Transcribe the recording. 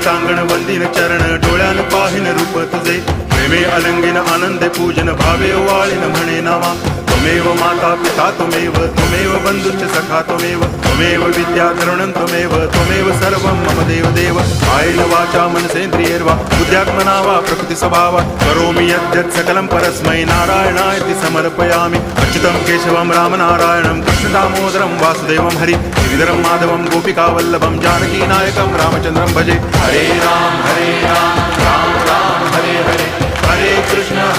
टांगण वंदिन चरण डोळ्यान पाहिन रूप तुझे प्रेमे अलंगिन आनंदे पूजन भावे वाळीन म्हणे नावा त्वमेव माता पिता त्वमेव बंधुश्च सखा त्वमेव विद्या द्रवणं त्वमेव सर्वं मम देव कायेन वाचा मनसेन्द्रियैर्वा बुद्ध्यात्मना वा प्रकृति स्वभावा करोमि यद्यत् सकलं परस्मै नारायणायति समर्पयामि अच्युतं केशवं रामनारायणं कृष्णदामोदरं वासुदेवं हरि गिरिधरं माधवं गोपिकावल्लभं जानकीनायकं रामचन्द्रं भजे हरे राम राम राम हरे हरे हरे कृष्ण